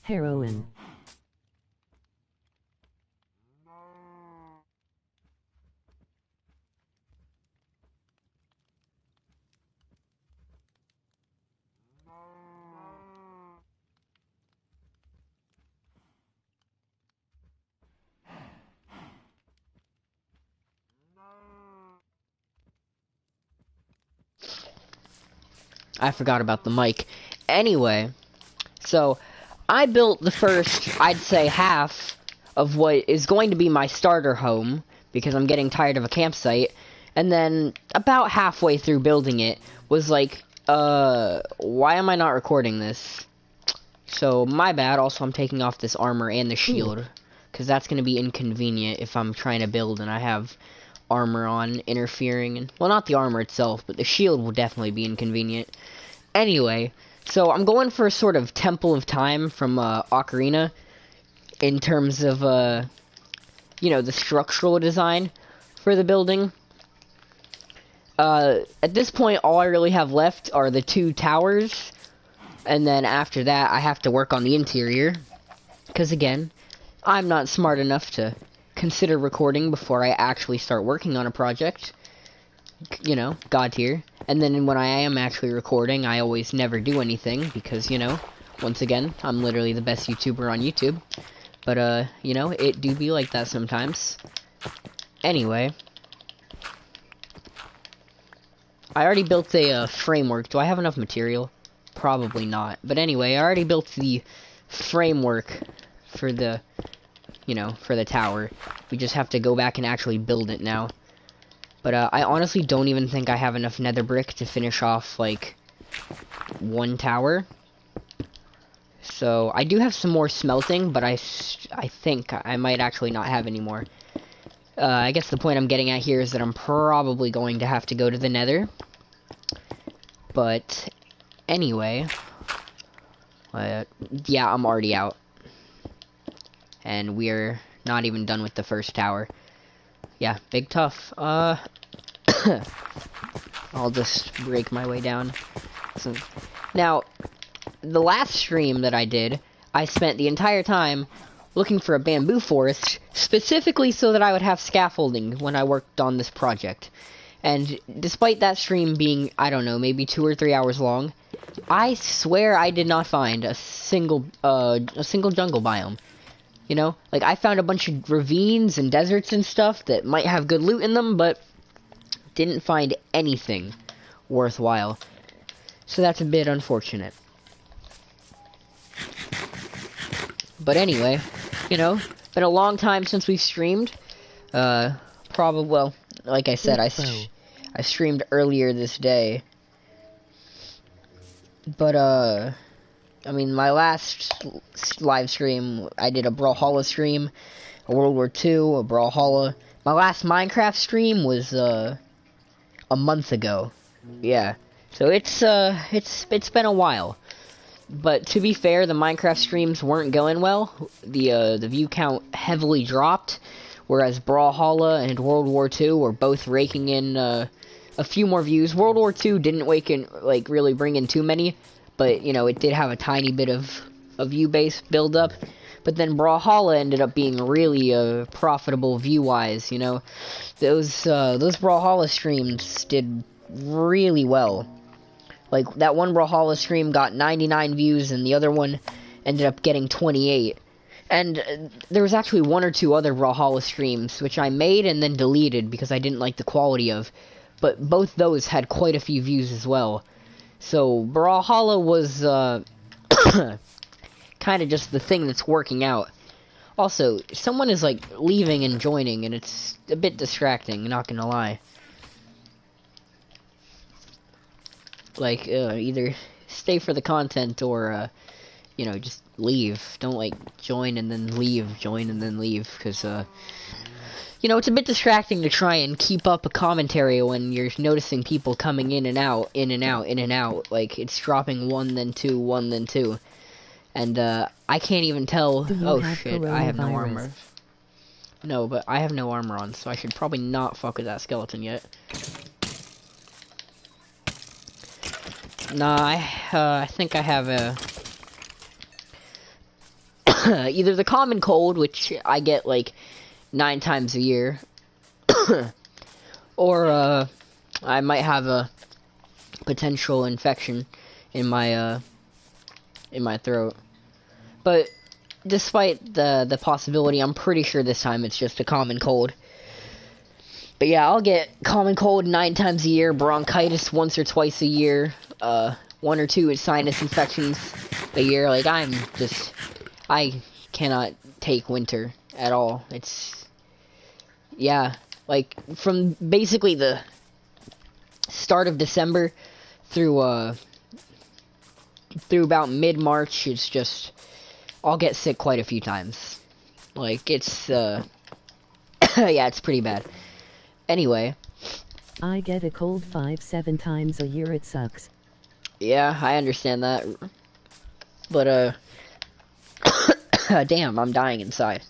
Heroin. I forgot about the mic. Anyway, so I built the first, I'd say, half of what is going to be my starter home, because I'm getting tired of a campsite, and then about halfway through building it was like, why am I not recording this? So, my bad. Also, I'm taking off this armor and the shield, because that's going to be inconvenient if I'm trying to build and I have armor on interfering, and, well, not the armor itself, but the shield will definitely be inconvenient. Anyway, so I'm going for a sort of Temple of Time from Ocarina, in terms of, you know, the structural design for the building. At this point, all I really have left are the 2 towers, and then after that, I have to work on the interior, because again, I'm not smart enough to consider recording before I actually start working on a project. You know, God tier. And then when I am actually recording, I always never do anything, because, you know, once again, I'm literally the best YouTuber on YouTube. But, you know, it do be like that sometimes. Anyway. I already built a framework. Do I have enough material? Probably not. But anyway, I already built the framework for the, you know, for the tower. We just have to go back and actually build it now. But, I honestly don't even think I have enough nether brick to finish off, like, 1 tower. So, I do have some more smelting, but I think I might actually not have any more. I guess the point I'm getting at here is that I'm probably going to have to go to the nether. But, anyway. Yeah, I'm already out. And we're not even done with the first tower. Yeah, big tough. I'll just break my way down. So, now, the last stream that I did, I spent the entire time looking for a bamboo forest, specifically so that I would have scaffolding when I worked on this project. And despite that stream being, I don't know, maybe 2 or 3 hours long, I swear I did not find a single jungle biome. You know, like, I found a bunch of ravines and deserts and stuff that might have good loot in them, but didn't find anything worthwhile. So that's a bit unfortunate. But anyway, you know, been a long time since we've streamed. Probably, well, like I said, I streamed earlier this day. But, I mean, my last live stream, I did a Brawlhalla stream, a World War II, a Brawlhalla. My last Minecraft stream was, a month ago. Yeah. So it's been a while. But to be fair, the Minecraft streams weren't going well. The view count heavily dropped, whereas Brawlhalla and World War II were both raking in, a few more views. World War II didn't really bring in too many, but, you know, it did have a tiny bit of a view base build up. But then Brawlhalla ended up being really profitable view-wise, you know. Those Brawlhalla streams did really well. Like, that one Brawlhalla stream got 99 views, and the other one ended up getting 28. And there was actually 1 or 2 other Brawlhalla streams, which I made and then deleted because I didn't like the quality of. But both those had quite a few views as well. So, Brawlhalla was, kind of just the thing that's working out. Also, someone is, like, leaving and joining, and it's a bit distracting, not gonna lie. Like, either stay for the content or, you know, just leave. Don't, like, join and then leave, join and then leave, because, you know, it's a bit distracting to try and keep up a commentary when you're noticing people coming in and out, in and out, in and out. Like, it's dropping 1, then 2, 1, then 2. And, I can't even tell. Oh, shit, I have no armor. No, but I have no armor on, so I should probably not fuck with that skeleton yet. Nah, I think I have either the common cold, which I get, like, 9 times a year, or, I might have a potential infection in my throat. But despite the possibility, I'm pretty sure this time it's just a common cold. But yeah, I'll get common cold 9 times a year, bronchitis once or twice a year, 1 or 2 sinus infections a year. Like, I cannot take winter at all. It's, yeah, like, from basically the start of December through about mid-March, it's just, I'll get sick quite a few times. Like, it's, yeah, it's pretty bad. Anyway. I get a cold 5-7 times a year, it sucks. Yeah, I understand that. But, damn, I'm dying inside.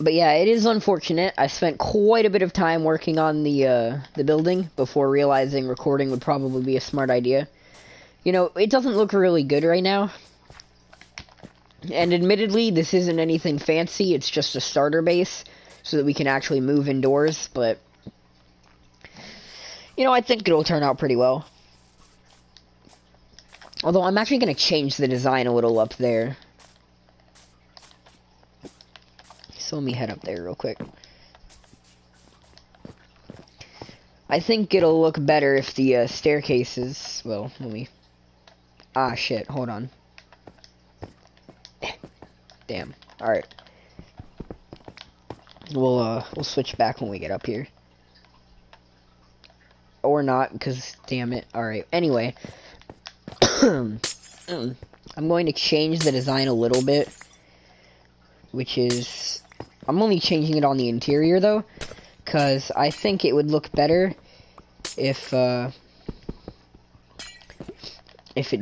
But yeah, it is unfortunate. I spent quite a bit of time working on the building before realizing recording would probably be a smart idea. You know, it doesn't look really good right now. And admittedly, this isn't anything fancy, it's just a starter base, so that we can actually move indoors, but, you know, I think it'll turn out pretty well. Although, I'm actually going to change the design a little up there. So let me head up there real quick. I think it'll look better if the staircases, well, let me, ah, shit, hold on. Damn, alright. We'll switch back when we get up here. Or not, because, damn it. Alright, anyway. I'm going to change the design a little bit. Which is, I'm only changing it on the interior, though. Because I think it would look better if it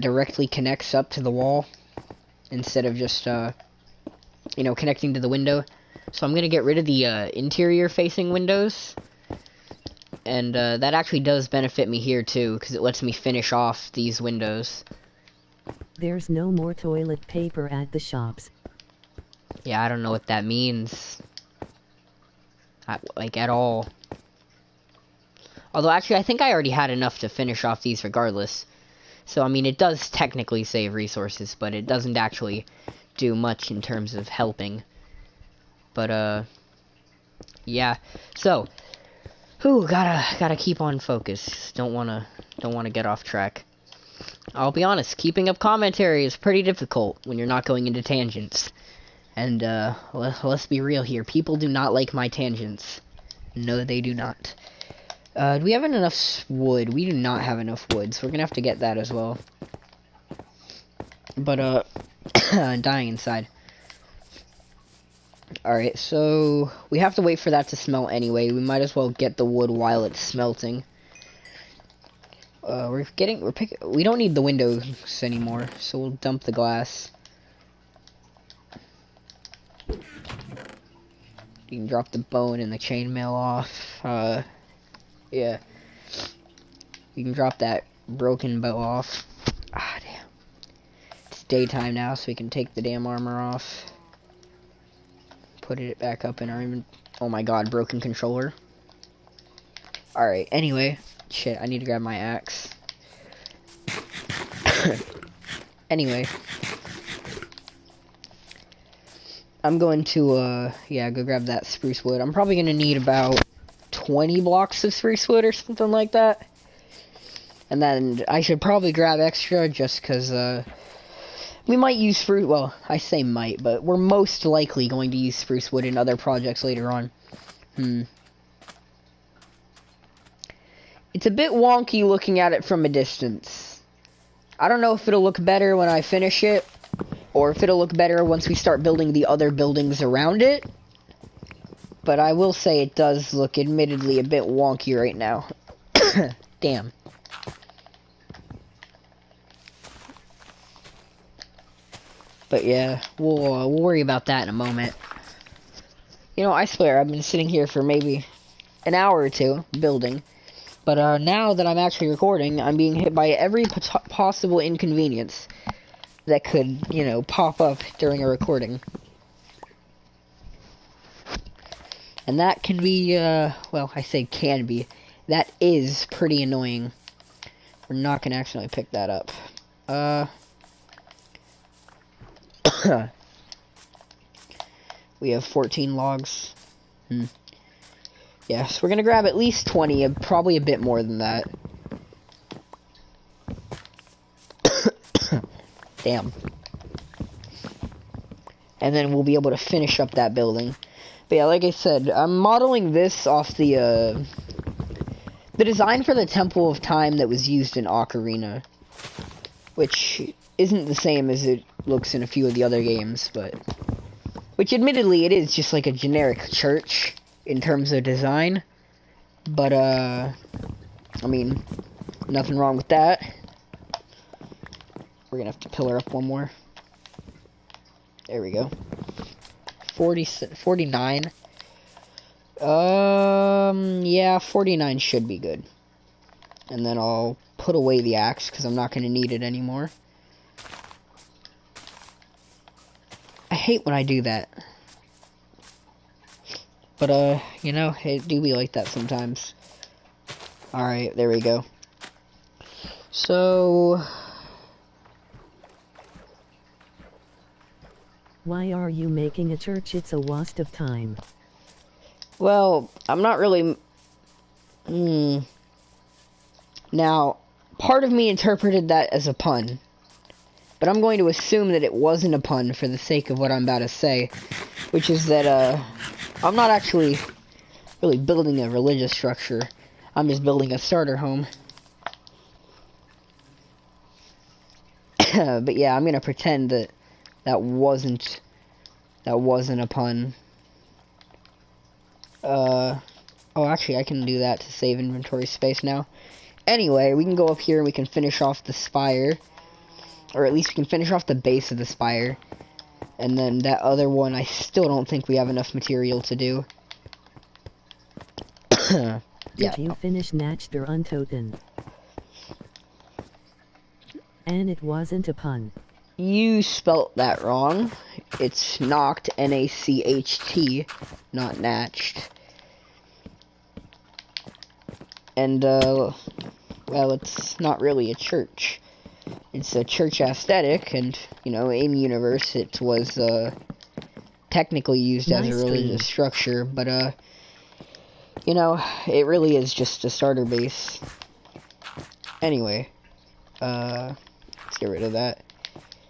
directly connects up to the wall. Instead of just, you know, connecting to the window. So I'm going to get rid of the interior-facing windows. And that actually does benefit me here, too, because it lets me finish off these windows. There's no more toilet paper at the shops. Yeah, I don't know what that means. Like, at all. Although, actually, I think I already had enough to finish off these regardless. So, I mean, it does technically save resources, but it doesn't actually do much in terms of helping. But, yeah. So, gotta keep on focus. Don't wanna get off track. I'll be honest, keeping up commentary is pretty difficult when you're not going into tangents. And, let's be real here. People do not like my tangents. No, they do not. Do we have enough wood? We do not have enough wood, so we're gonna have to get that as well. But, I'm dying inside. Alright, so we have to wait for that to smelt anyway. We might as well get the wood while it's smelting. We don't need the windows anymore, so we'll dump the glass. You can drop the bone and the chainmail off. Yeah. You can drop that broken bow off. Ah, damn. It's daytime now, so we can take the damn armor off. Put it back up in our oh my god, broken controller. Alright, anyway. Shit, I need to grab my axe. Anyway. I'm going to, yeah, go grab that spruce wood. I'm probably gonna need about 20 blocks of spruce wood or something like that. And then I should probably grab extra just because, we might use spruce, well, I say might, but we're most likely going to use spruce wood in other projects later on. It's a bit wonky looking at it from a distance. I don't know if it'll look better when I finish it, or if it'll look better once we start building the other buildings around it. But I will say it does look admittedly a bit wonky right now. Damn. But yeah, we'll worry about that in a moment. You know, I swear, I've been sitting here for maybe an hour or two building. But now that I'm actually recording, I'm being hit by every possible inconvenience that could, you know, pop up during a recording. And that can be, well, I say can be. That is pretty annoying. We're not going to accidentally pick that up. We have 14 logs. Yes, we're going to grab at least 20, probably a bit more than that. Damn. And then we'll be able to finish up that building. But yeah, like I said, I'm modeling this off the design for the Temple of Time that was used in Ocarina, which isn't the same as it looks in a few of the other games, but which admittedly it is just like a generic church in terms of design, but I mean, nothing wrong with that. We're gonna have to pillar up one more. There we go. 49. Yeah, 49 should be good. And then I'll put away the axe, because I'm not going to need it anymore. I hate when I do that. But, you know, it do be like that sometimes. Alright, there we go. So... Why are you making a church? It's a waste of time. Well, I'm not really... Now, part of me interpreted that as a pun. But I'm going to assume that it wasn't a pun for the sake of what I'm about to say. Which is that, I'm not actually really building a religious structure. I'm just building a starter home. But yeah, I'm gonna pretend that that wasn't a pun. Oh, actually, I can do that to save inventory space now. Anyway, we can go up here and we can finish off the spire. Or at least we can finish off the base of the spire. And then that other one, I still don't think we have enough material to do. Yeah. If you finish Natchter Untoten. And it wasn't a pun. You spelt that wrong. It's knocked, N-A-C-H-T, not natched. And, well, it's not really a church. It's a church aesthetic, and, you know, in universe it was, technically used as a religious structure, but, you know, it really is just a starter base. Anyway, let's get rid of that.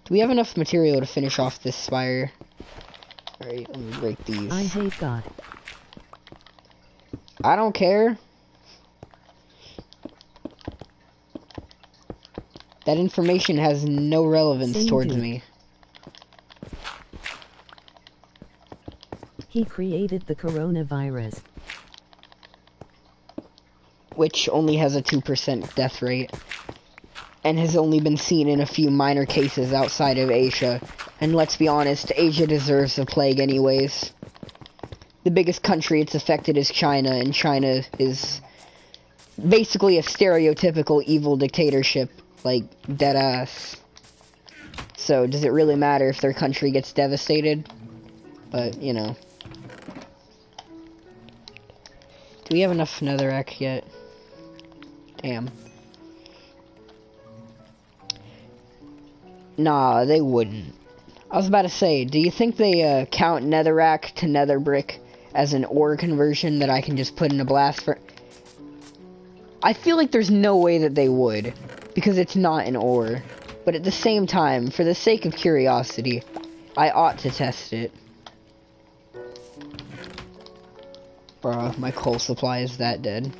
Do we have enough material to finish off this spire? Alright, let me break these. I hate God. I don't care. That information has no relevance towards me. He created the coronavirus, which only has a 2% death rate. And has only been seen in a few minor cases outside of Asia. And let's be honest, Asia deserves a plague anyways. The biggest country it's affected is China, and China is basically a stereotypical evil dictatorship, like, deadass. So, does it really matter if their country gets devastated? But, you know. Do we have enough netherrack yet? Damn. Nah, they wouldn't. I was about to say, do you think they count netherrack to nether brick as an ore conversion that I can just put in a blast for? I feel like there's no way that they would, because it's not an ore. But at the same time, for the sake of curiosity, I ought to test it. Bruh, my coal supply is that dead.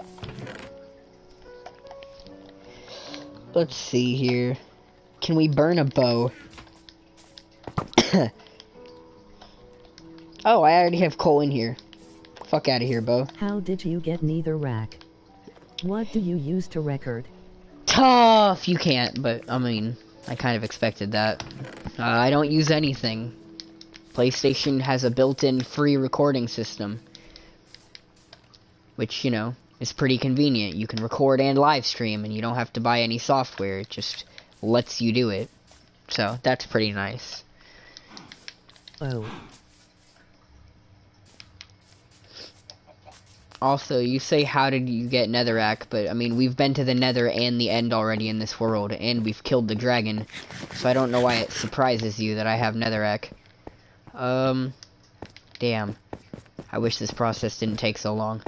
Let's see here. Can we burn a bow? Oh, I already have coal in here. Fuck out of here, bow. How did you get neither rack? What do you use to record? Tough! You can't, but, I mean, I kind of expected that. I don't use anything. PlayStation has a built-in free recording system. Which, you know, is pretty convenient. You can record and live stream, and you don't have to buy any software. It just lets you do it. So, that's pretty nice. Oh. Also, you say, how did you get netherrack? But, I mean, we've been to the nether and the end already in this world, and we've killed the dragon. So I don't know why it surprises you that I have netherrack. Damn. I wish this process didn't take so long.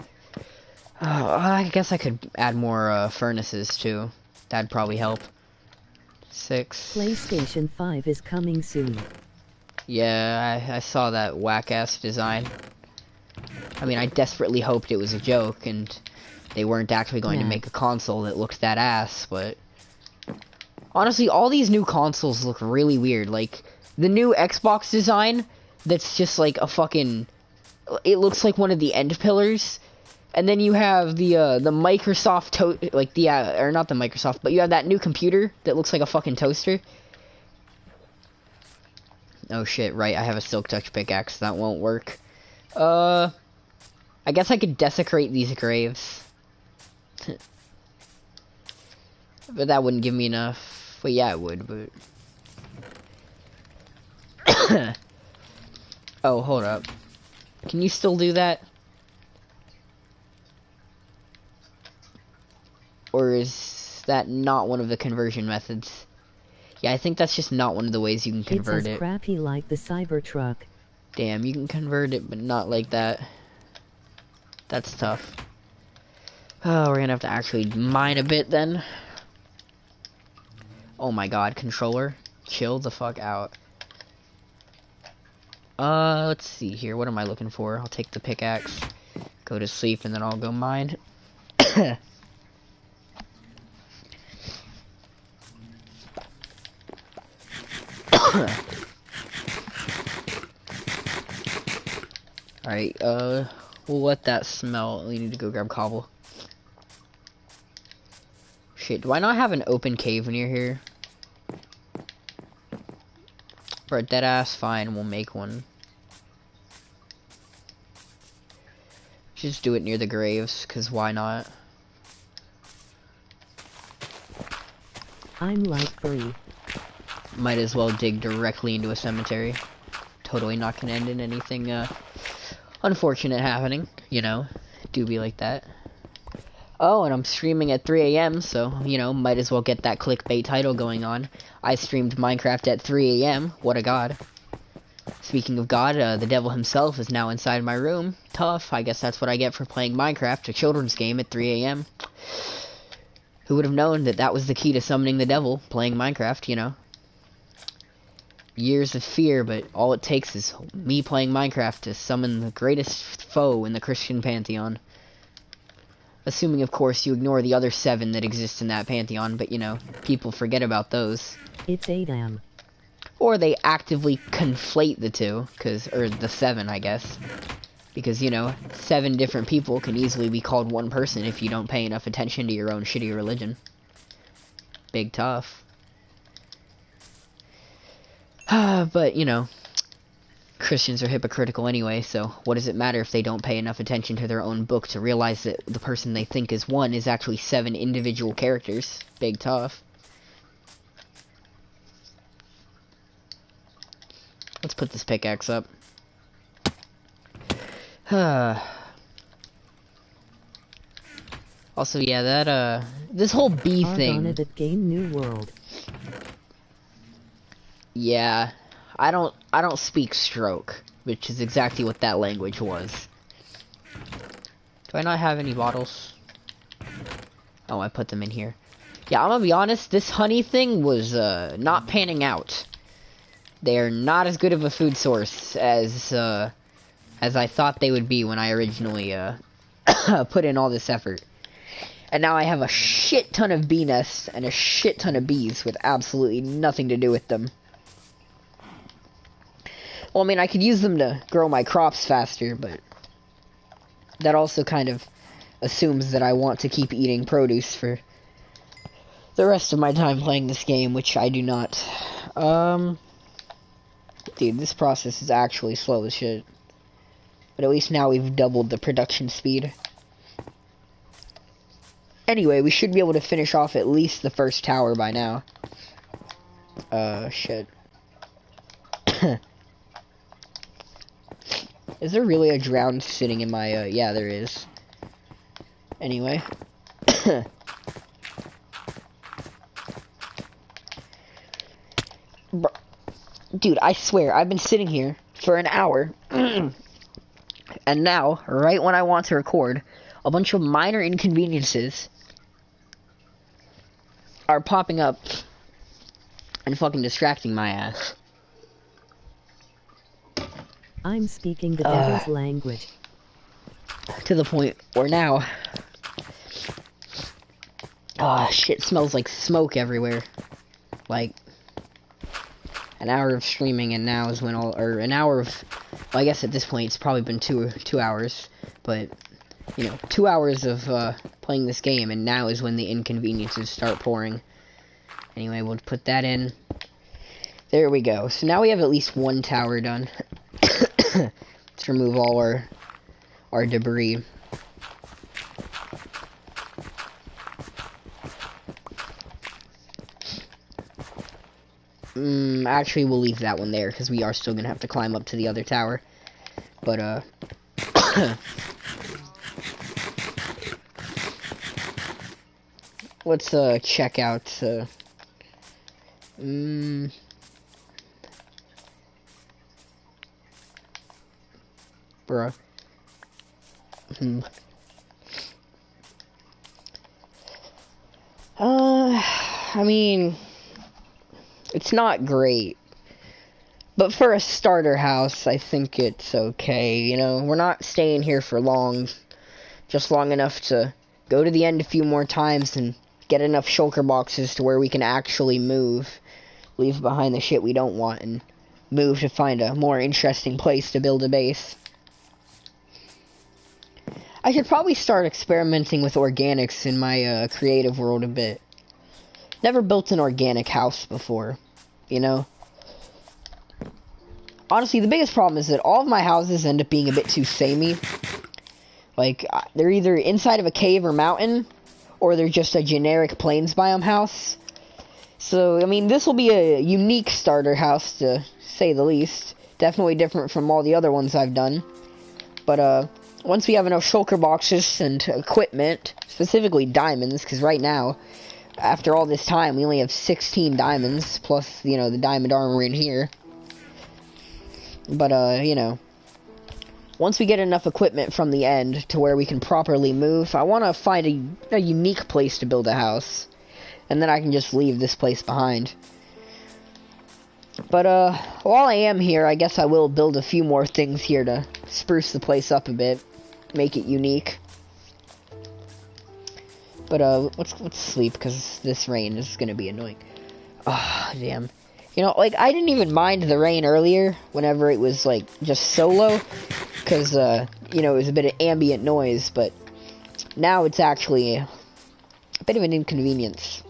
I guess I could add more, furnaces, too. That'd probably help. 6. PlayStation 5 is coming soon. Yeah, I saw that whack-ass design. I mean, I desperately hoped it was a joke, and they weren't actually going to make a console that looked that ass, but... Honestly, all these new consoles look really weird. Like, the new Xbox design, that's just like a fucking... It looks like one of the end pillars. And then you have the Microsoft or not the Microsoft, but you have that new computer that looks like a fucking toaster. Oh shit, right, I have a silk touch pickaxe, that won't work. I guess I could desecrate these graves. But that wouldn't give me enough. Well, yeah, it would, but... Oh, hold up. Can you still do that? Or is that not one of the conversion methods? Yeah, I think that's just not one of the ways you can convert it. It's as crappy like the Cybertruck. Damn, you can convert it, but not like that. That's tough. Oh, we're gonna have to actually mine a bit then. Oh my god, controller. Chill the fuck out. Let's see here. What am I looking for? I'll take the pickaxe, go to sleep, and then I'll go mine. Alright, we'll let that smell. We need to go grab cobble. Shit, do I not have an open cave near here? For a dead ass, fine, we'll make one. Just do it near the graves, cause why not? I'm like free. Might as well dig directly into a cemetery. Totally not gonna end in anything, unfortunate happening, you know. Do be like that. Oh, and I'm streaming at 3 AM, so, you know, might as well get that clickbait title going on. I streamed Minecraft at 3 AM. What a god. Speaking of God, the devil himself is now inside my room. Tough. I guess that's what I get for playing Minecraft, a children's game, at 3 AM. Who would have known that that was the key to summoning the devil, playing Minecraft, you know? Years of fear, but all it takes is me playing Minecraft to summon the greatest foe in the Christian pantheon. Assuming, of course, you ignore the other 7 that exist in that pantheon, but, you know, people forget about those. It's 8 AM. Or they actively conflate the two, or the 7, I guess. Because, you know, 7 different people can easily be called one person if you don't pay enough attention to your own shitty religion. Big tough. But, you know, Christians are hypocritical anyway, so what does it matter if they don't pay enough attention to their own book to realize that the person they think is one is actually 7 individual characters? Big tough. Let's put this pickaxe up. Also, yeah, that, this whole bee thing... That game New World. Yeah, I don't speak stroke, which is exactly what that language was. Do I not have any bottles? Oh, I put them in here. Yeah, I'm gonna be honest, this honey thing was, not panning out. They're not as good of a food source as I thought they would be when I originally, put in all this effort. And now I have a shit ton of bee nests and a shit ton of bees with absolutely nothing to do with them. Well, I mean, I could use them to grow my crops faster, but that also kind of assumes that I want to keep eating produce for the rest of my time playing this game, which I do not. Dude, this process is actually slow as shit. But at least now we've doubled the production speed. Anyway, we should be able to finish off at least the first tower by now. Shit. Is there really a drowned sitting in my, yeah, there is. Anyway. Bro, dude, I swear, I've been sitting here for an hour. And now, right when I want to record, a bunch of minor inconveniences are popping up and fucking distracting my ass. I'm speaking the devil's language. To the point where now... shit smells like smoke everywhere. Like, an hour of streaming and now is when all... Or an hour of... Well, I guess at this point it's probably been two hours. But, you know, 2 hours of playing this game, and now is when the inconveniences start pouring. Anyway, we'll put that in. There we go. So now we have at least one tower done. Let's remove all our debris. Actually, we'll leave that one there, because we are still going to have to climb up to the other tower. But, let's, check out, bruh. I mean, it's not great. But for a starter house, I think it's okay. You know, we're not staying here for long. Just long enough to go to the end a few more times and get enough shulker boxes to where we can actually move. Leave behind the shit we don't want and move to find a more interesting place to build a base. I should probably start experimenting with organics in my creative world a bit. Never built an organic house before, you know? Honestly, the biggest problem is that all of my houses end up being a bit too samey. Like, they're either inside of a cave or mountain, or they're just a generic plains biome house. So, I mean, this will be a unique starter house, to say the least. Definitely different from all the other ones I've done. But, once we have enough shulker boxes and equipment, specifically diamonds, because right now, after all this time, we only have 16 diamonds, plus, you know, the diamond armor in here. But, you know, once we get enough equipment from the end to where we can properly move, I want to find a unique place to build a house. And then I can just leave this place behind. But, while I am here, I guess I will build a few more things here to spruce the place up a bit. Make it unique. But, let's sleep, because this rain is gonna be annoying. Ah, damn. You know, like, I didn't even mind the rain earlier, whenever it was, like, just solo. Because, you know, it was a bit of ambient noise, but now it's actually a bit of an inconvenience.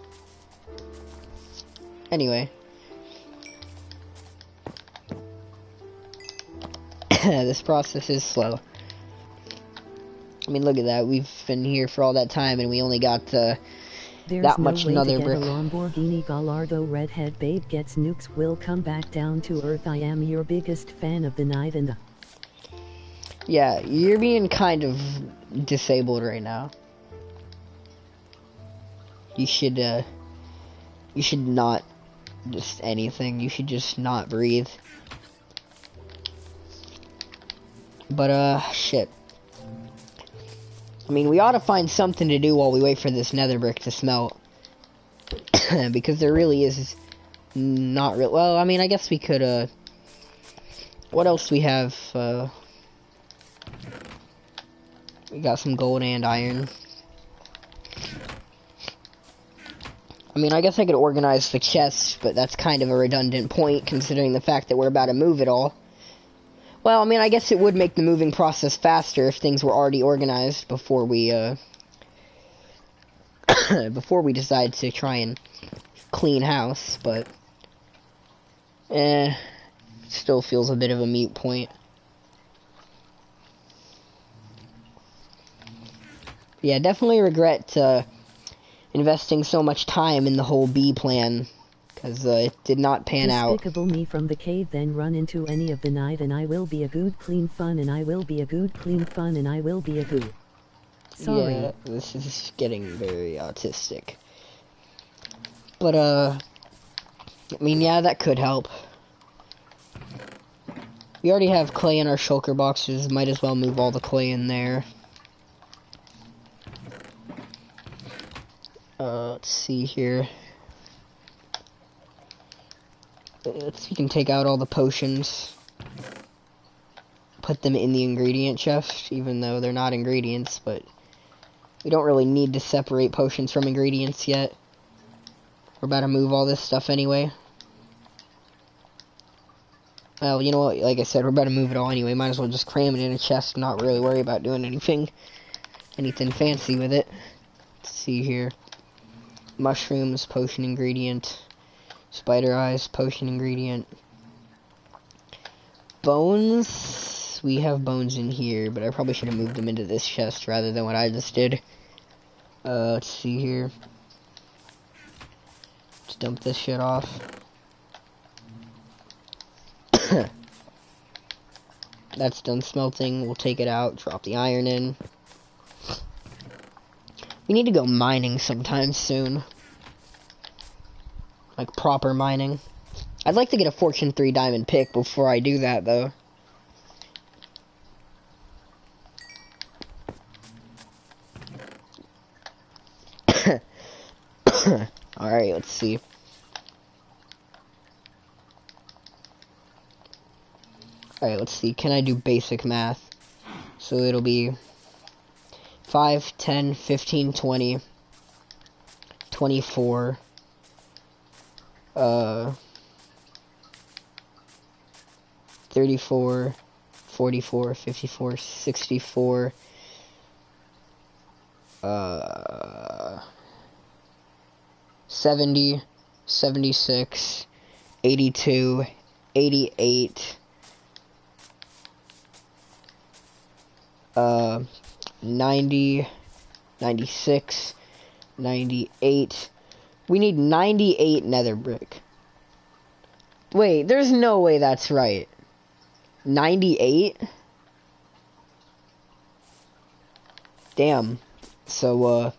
Anyway. This process is slow. I mean, look at that. We've been here for all that time, and we only got that much nether brick. A Lamborghini Gallardo redhead babe gets nukes. Will come back down to earth. I am your biggest fan of the night and the... Yeah, you're being kind of disabled right now. You should not just anything. You should just not breathe. But, shit. I mean, we ought to find something to do while we wait for this nether brick to smelt. Because there really is not real. Well, I mean, I guess we could, what else do we have? We got some gold and iron. I mean, I guess I could organize the chests, but that's kind of a redundant point, considering the fact that we're about to move it all. Well, I mean, I guess it would make the moving process faster if things were already organized before we, before we decide to try and clean house, but... still feels a bit of a moot point. Yeah, definitely regret investing so much time in the whole bee plan, because it did not pan out. Despicable me from the cave, then run into any of the night, and I will be a good clean fun, and I will be a good clean fun, and I will be a good. Sorry. Yeah, this is getting very autistic. But, I mean, yeah, that could help. We already have clay in our shulker boxes, might as well move all the clay in there. Let's see here. We can take out all the potions. Put them in the ingredient chest, even though they're not ingredients, but we don't really need to separate potions from ingredients yet. We're about to move all this stuff anyway. Well, you know what, like I said, we're about to move it all anyway. Might as well just cram it in a chest and not really worry about doing anything fancy with it. Let's see here. Mushrooms, potion ingredient. Spider eyes, potion ingredient. Bones. We have bones in here, but I probably should have moved them into this chest rather than what I just did. Let's see here. Let's dump this shit off. That's done smelting. We'll take it out, drop the iron in. We need to go mining sometime soon. Like, proper mining. I'd like to get a Fortune 3 diamond pick before I do that, though. Alright, let's see. Alright, let's see. Can I do basic math? So it'll be 5, 10, 15, 20, 24, 34, 44, 54, 64, 70, 76, 82, 88, 90, 96, 98. We need 98 nether brick. Wait, there's no way that's right. 98? Damn. So,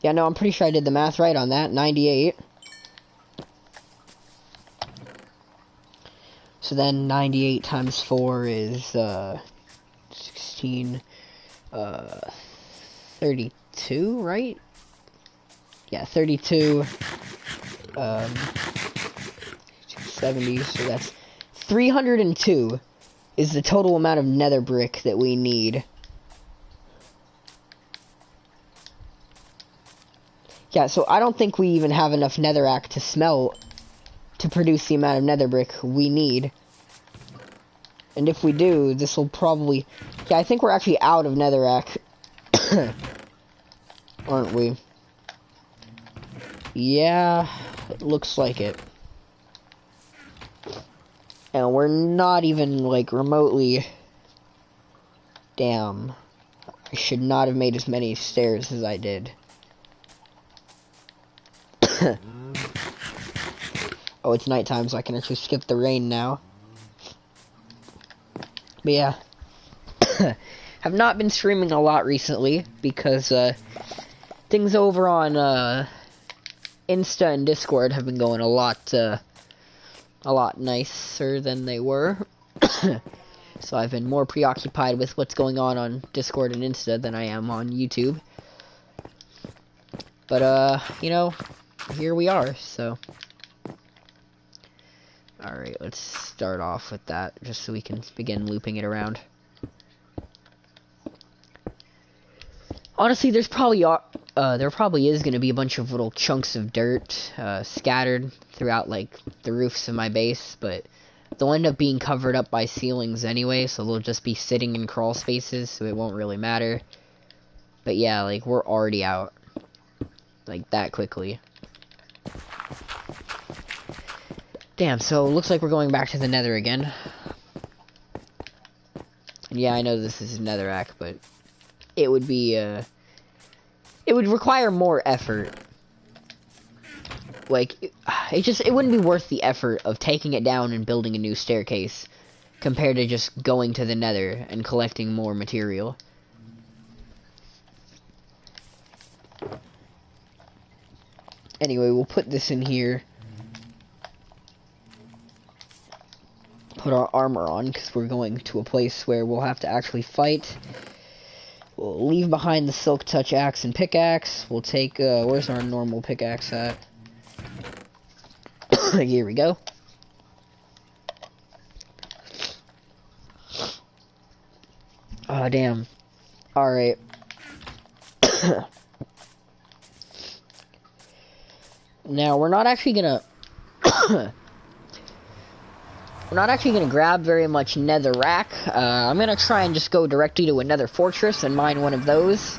yeah, no, I'm pretty sure I did the math right on that. 98. So then 98 times 4 is, 16, 32, right? Yeah, 32, 70, so that's 302 is the total amount of nether brick that we need. Yeah, so I don't think we even have enough netherrack to smelt to produce the amount of nether brick we need. And if we do, this will probably... Yeah, I think we're actually out of netherrack. Aren't we? Yeah, it looks like it. And we're not even, like, remotely... Damn. I should not have made as many stairs as I did. Oh, it's nighttime, so I can actually skip the rain now. But yeah. Have not been streaming a lot recently, because, things over on, Insta and Discord have been going a lot nicer than they were. So I've been more preoccupied with what's going on Discord and Insta than I am on YouTube. But, you know, here we are, so. Alright, let's start off with that, just so we can begin looping it around. Honestly, there's probably there probably is going to be a bunch of little chunks of dirt scattered throughout, like, the roofs of my base, but they'll end up being covered up by ceilings anyway, so they'll just be sitting in crawl spaces, so it won't really matter. But yeah, like, we're already out, like, that quickly. Damn, so it looks like we're going back to the nether again. And yeah, I know this is netherrack, but it would be, it would require more effort. Like, it wouldn't be worth the effort of taking it down and building a new staircase compared to just going to the nether and collecting more material. Anyway, we'll put this in here. Put our armor on, because we're going to a place where we'll have to actually fight. We'll leave behind the silk touch axe and pickaxe. We'll take, where's our normal pickaxe at? Here we go. Oh, damn. Alright. Now, we're not actually gonna... We're not actually going to grab very much netherrack. I'm going to try and just go directly to another fortress and mine one of those.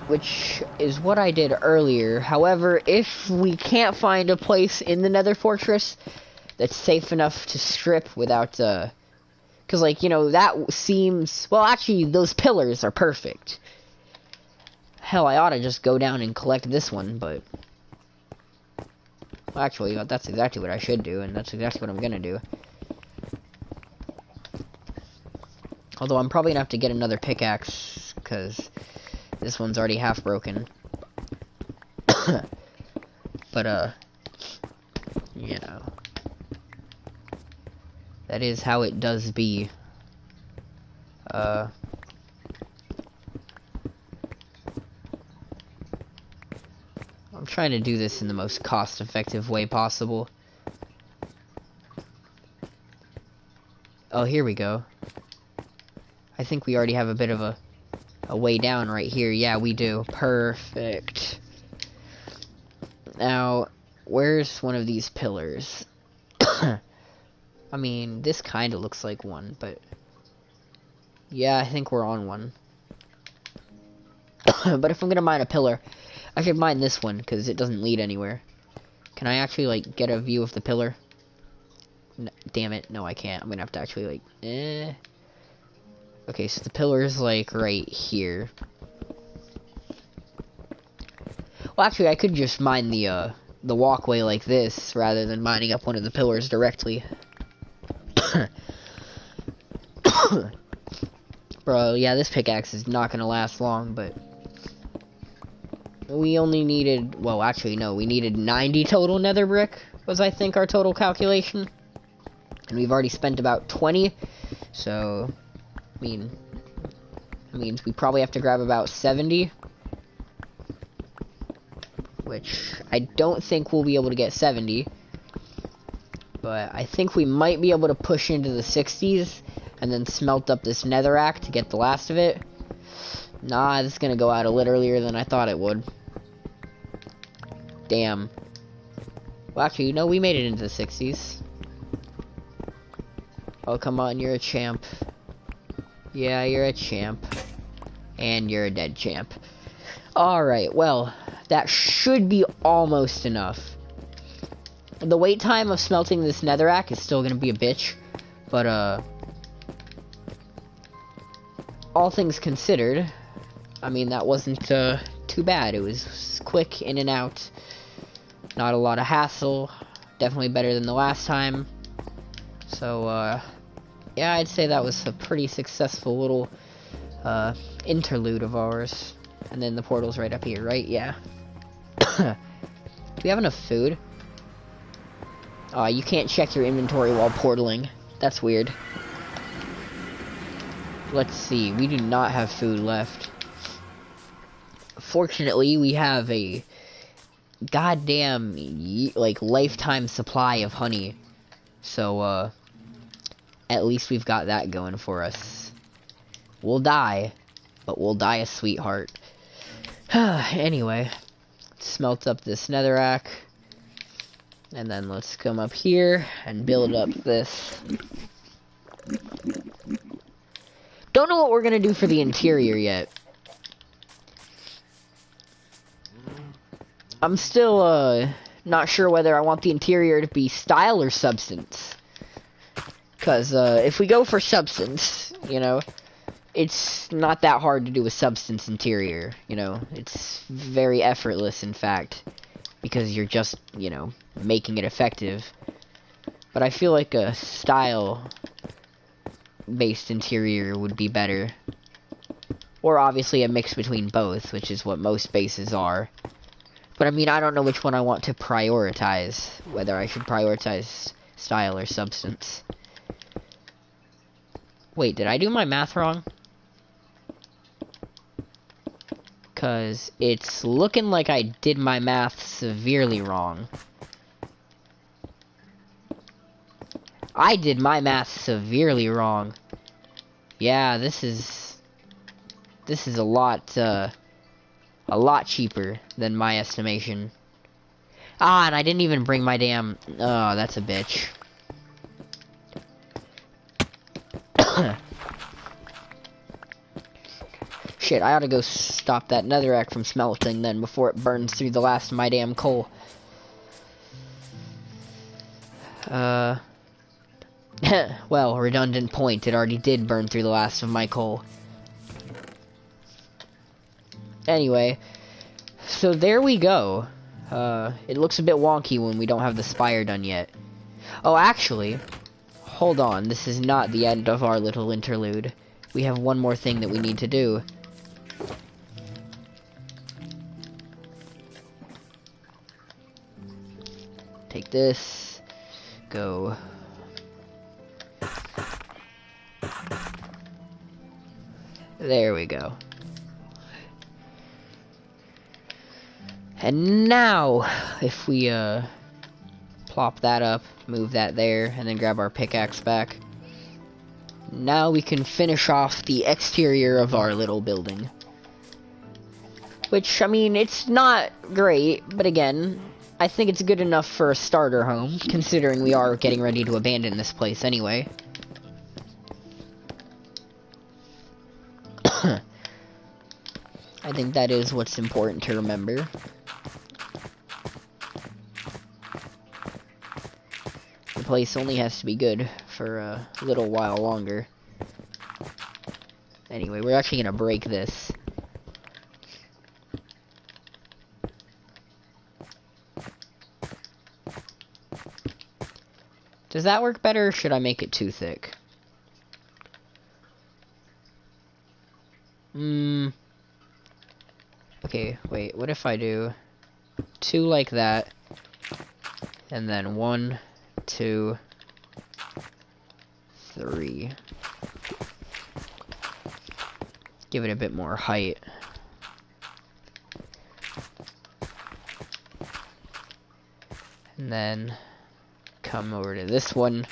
Which is what I did earlier. However, if we can't find a place in the nether fortress that's safe enough to strip without... Because, like, you know, that seems... Well, actually, those pillars are perfect. Hell, I ought to just go down and collect this one, but... Well, actually, that's exactly what I should do, and that's exactly what I'm gonna do. Although, I'm probably gonna have to get another pickaxe, because this one's already half broken. But, you know. That is how it does be. I'm trying to do this in the most cost-effective way possible. Oh, here we go. I think we already have a bit of a way down right here. Yeah, we do. Perfect. Now, where's one of these pillars? I mean, this kind of looks like one, but... Yeah, I think we're on one. But if I'm gonna mine a pillar... I should mine this one, because it doesn't lead anywhere. Can I actually, like, get a view of the pillar? No, damn it. No, I can't. I'm gonna have to actually, like, Okay, so the pillar's, like, right here. Well, actually, I could just mine the walkway like this, rather than mining up one of the pillars directly. Bro, yeah, this pickaxe is not gonna last long, but... We only needed, well, actually, no, we needed 90 total nether brick, was, I think, our total calculation. And we've already spent about 20, so, I mean, that means we probably have to grab about 70. Which, I don't think we'll be able to get 70. But I think we might be able to push into the 60s, and then smelt up this netherrack to get the last of it. Nah, this is gonna go out a little earlier than I thought it would. Damn. Well, actually, no, we made it into the 60s. Oh, come on, you're a champ. Yeah, you're a champ. And you're a dead champ. Alright, well, that should be almost enough. The wait time of smelting this netherrack is still gonna be a bitch. But, all things considered... I mean, that wasn't, too bad. It was quick, in and out. Not a lot of hassle. Definitely better than the last time. So, yeah, I'd say that was a pretty successful little, interlude of ours. And then the portal's right up here, right? Yeah. Do we have enough food? You can't check your inventory while portaling. That's weird. Let's see. We do not have food left. Fortunately, we have a goddamn, like, lifetime supply of honey. So, at least we've got that going for us. We'll die, but we'll die a sweetheart. Anyway, smelt up this netherrack, and then let's come up here and build up this. Don't know what we're gonna do for the interior yet. I'm still not sure whether I want the interior to be style or substance. Cause if we go for substance, you know, it's not that hard to do a substance interior, you know. It's very effortless, in fact, because you're just, you know, making it effective. But I feel like a style-based interior would be better. Or obviously a mix between both, which is what most bases are. But I mean, I don't know which one I want to prioritize, whether I should prioritize style or substance. Wait, did I do my math wrong? Because it's looking like I did my math severely wrong. I did my math severely wrong. Yeah, this is a lot cheaper than my estimation. Ah, and I didn't even bring my damn... Oh, that's a bitch. Shit, I ought to go stop that netherrack from smelting then before it burns through the last of my damn coal. Well, redundant point, it already did burn through the last of my coal. Anyway, so there we go. It looks a bit wonky when we don't have the spire done yet. Oh, actually, hold on, this is not the end of our little interlude. We have one more thing that we need to do. Take this, go. There we go. And now, if we, plop that up, move that there, and then grab our pickaxe back. Now we can finish off the exterior of our little building. Which, I mean, it's not great, but again, I think it's good enough for a starter home, considering we are getting ready to abandon this place anyway. I think that is what's important to remember. The place only has to be good for a little while longer. Anyway, we're actually gonna break this. Does that work better, or should I make it too thick? Okay, wait, what if I do 2 like that, and then 1, 2, 3. Give it a bit more height. And then come over to this one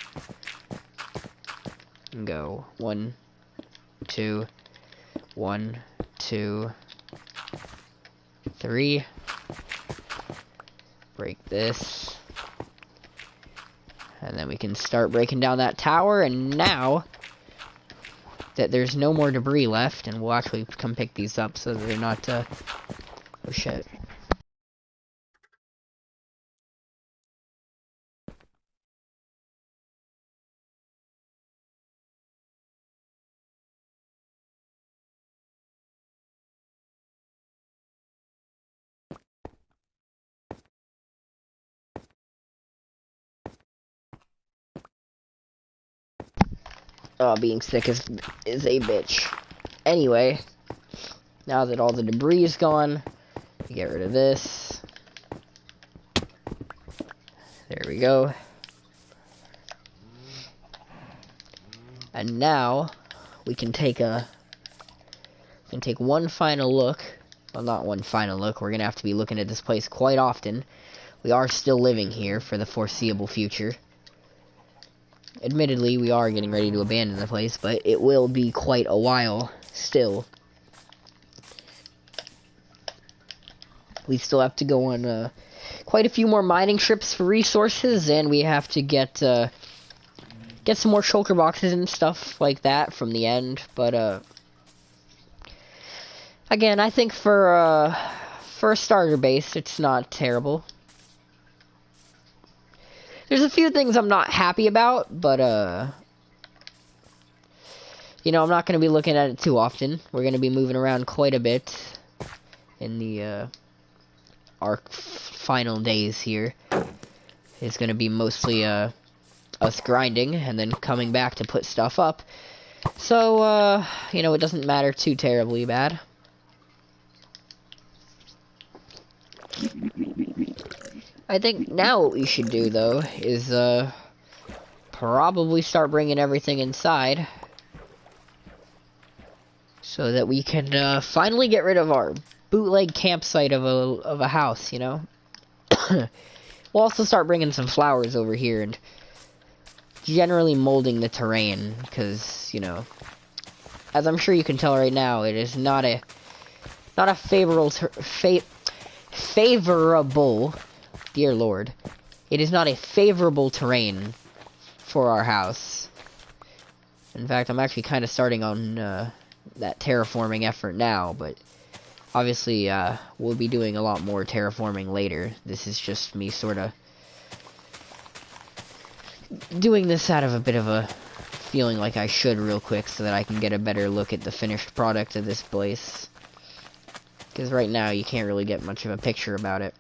and go 1, 2, 1, 2, 3. Break this. And then we can start breaking down that tower, and now that there's no more debris left, and we'll actually come pick these up so that they're not, oh shit. Oh, being sick is a bitch. Anyway, now that all the debris is gone, we get rid of this. There we go. And now we can take one final look. Well, not one final look. We're gonna have to be looking at this place quite often. We are still living here for the foreseeable future. Admittedly, we are getting ready to abandon the place, but it will be quite a while still. We still have to go on quite a few more mining trips for resources, and we have to get some more shulker boxes and stuff like that from the end. But again, I think for a starter base, it's not terrible. There's a few things I'm not happy about, but you know, I'm not going to be looking at it too often. We're going to be moving around quite a bit in the our final days here. It's going to be mostly us grinding and then coming back to put stuff up. So, you know, it doesn't matter too terribly bad. I think now what we should do, though, is probably start bringing everything inside so that we can finally get rid of our bootleg campsite of a house, you know? We'll also start bringing some flowers over here and generally molding the terrain, because, you know, as I'm sure you can tell right now, it is not a favorable, dear lord, it is not a favorable terrain for our house. In fact, I'm actually kind of starting on that terraforming effort now, but obviously we'll be doing a lot more terraforming later. This is just me sort of doing this out of a bit of a feeling like I should real quick so that I can get a better look at the finished product of this place. Because right now you can't really get much of a picture about it.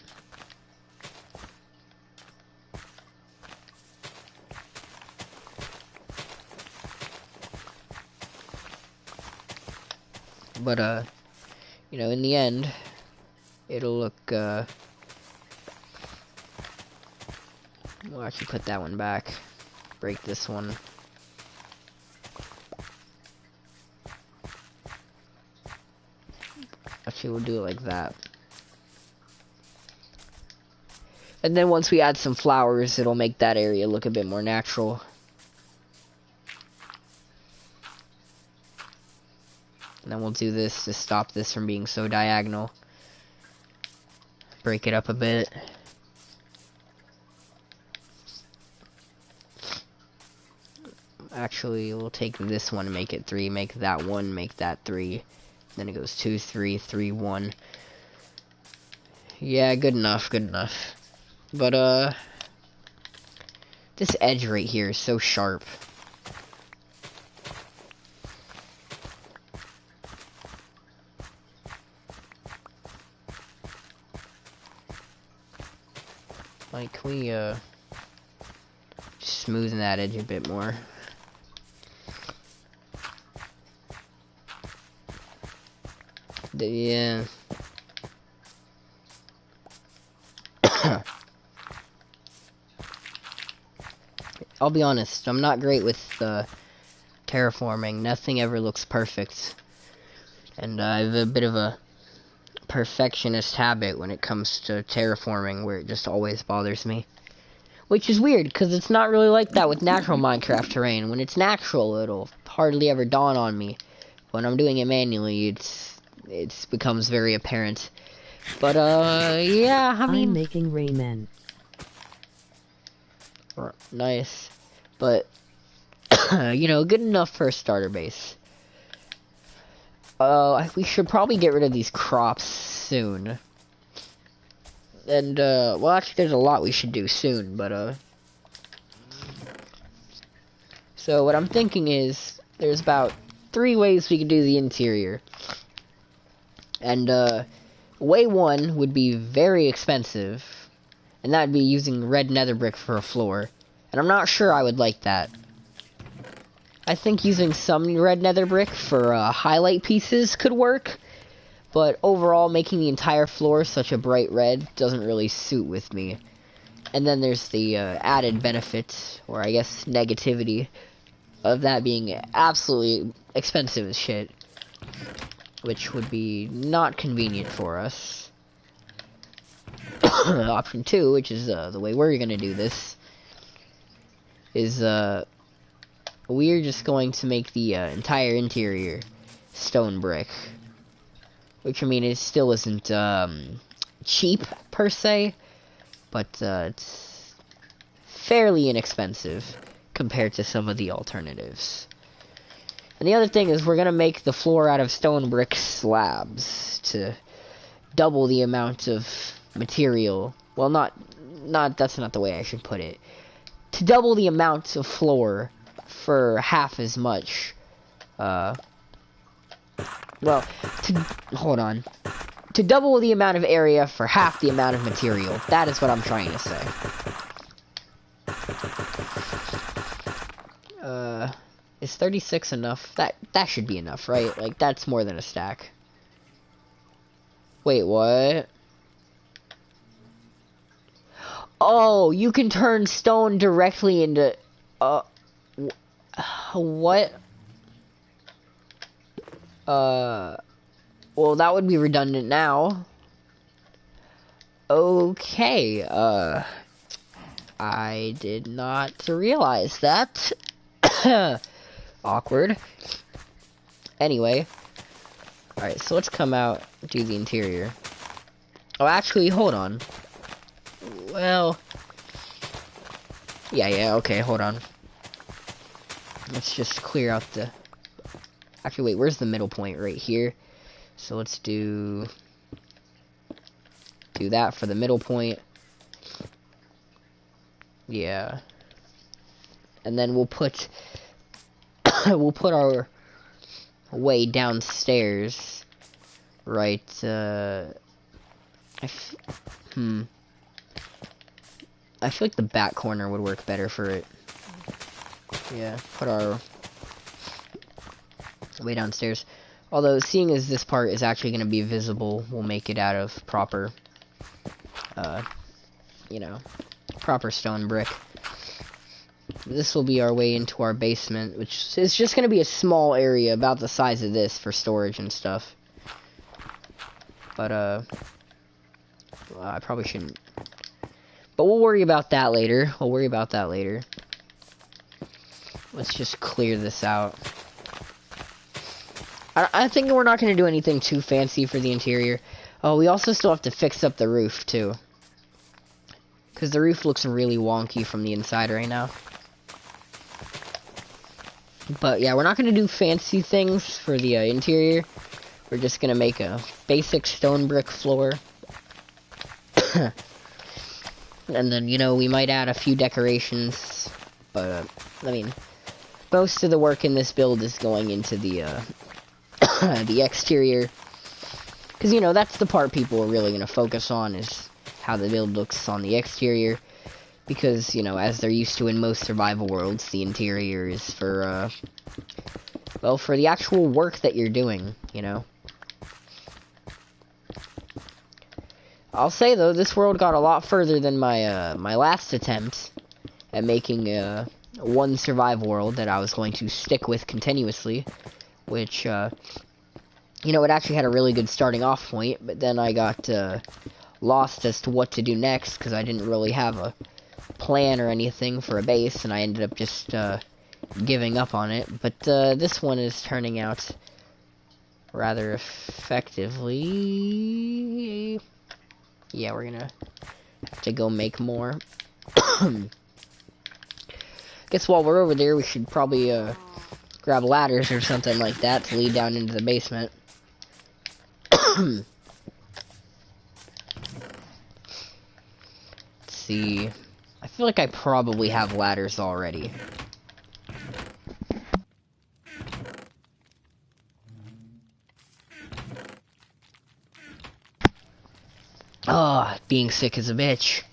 But, you know, in the end, it'll look, we'll actually put that one back. Break this one. Actually, we'll do it like that. And then once we add some flowers, it'll make that area look a bit more natural. And then we'll do this to stop this from being so diagonal. Break it up a bit. Actually, we'll take this one and make it 3, make that 1, make that 3. Then it goes 2, 3, 3, 1. Yeah, good enough, good enough. But, this edge right here is so sharp. Like, can we, smoothen that edge a bit more? Yeah. I'll be honest, I'm not great with terraforming. Nothing ever looks perfect. And I have a bit of a perfectionist habit when it comes to terraforming, where it just always bothers me. Which is weird, because it's not really like that with natural Minecraft terrain. When it's natural, it'll hardly ever dawn on me. When I'm doing it manually, it becomes very apparent. But, yeah, I mean... I'm making ramen. Nice. But, you know, good enough for a starter base. We should probably get rid of these crops soon. And, well, actually, there's a lot we should do soon, but, so what I'm thinking is, there's about 3 ways we could do the interior. And, way 1 would be very expensive, and that would be using red nether brick for a floor. And I'm not sure I would like that. I think using some red nether brick for highlight pieces could work, but overall making the entire floor such a bright red doesn't really suit with me. And then there's the added benefit, or I guess negativity, of that being absolutely expensive as shit, which would be not convenient for us. Option 2, which is the way we're gonna do this, is we're just going to make the entire interior stone brick. Which, I mean, it still isn't cheap per se, but it's fairly inexpensive compared to some of the alternatives. And the other thing is we're gonna make the floor out of stone brick slabs to double the amount of material. Well, that's not the way I should put it. To double the amount of floor for half as much. Well, hold on. To double the amount of area for half the amount of material. That is what I'm trying to say. Is 36 enough? That should be enough, right? Like, that's more than a stack. Wait, what? Oh, you can turn stone directly into... what? Well, that would be redundant now. Okay, I did not realize that. Awkward. Anyway. Alright, so let's come out, do the interior. Oh, actually, hold on. Well... Yeah, okay, hold on. Let's just clear out the... Actually, wait, where's the middle point? Right here. So let's do that for the middle point. Yeah. And then we'll put we'll put our way downstairs. Right, I feel like the back corner would work better for it. Yeah, put our way downstairs. Although, seeing as this part is actually going to be visible, we'll make it out of proper, you know, proper stone brick. This will be our way into our basement, which is just going to be a small area about the size of this for storage and stuff. But, well, I probably shouldn't. But we'll worry about that later. Let's just clear this out. I think we're not going to do anything too fancy for the interior. Oh, we also still have to fix up the roof, too. Because the roof looks really wonky from the inside right now. But, yeah, we're not going to do fancy things for the interior. We're just going to make a basic stone brick floor. And then, you know, we might add a few decorations. But, I mean, most of the work in this build is going into the the exterior, because, you know, that's the part people are really going to focus on, is how the build looks on the exterior, because, you know, as they're used to in most survival worlds, the interior is for, well, for the actual work that you're doing, you know. I'll say, though, this world got a lot further than my, my last attempt at making, one survival world that I was going to stick with continuously, which, you know, it actually had a really good starting off point, but then I got lost as to what to do next, because I didn't really have a plan or anything for a base, and I ended up just giving up on it. But this one is turning out rather effectively. Yeah, we're gonna have to go make more. Guess while we're over there, we should probably grab ladders or something like that to lead down into the basement. Let's see. I feel like I probably have ladders already. Oh, being sick is a bitch.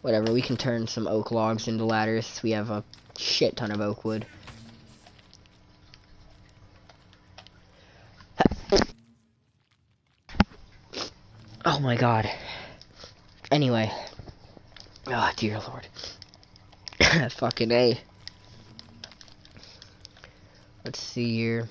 Whatever, we can turn some oak logs into ladders. We have a shit ton of oak wood. Oh my god. Anyway. Oh, dear lord. Fucking A. Let's see here.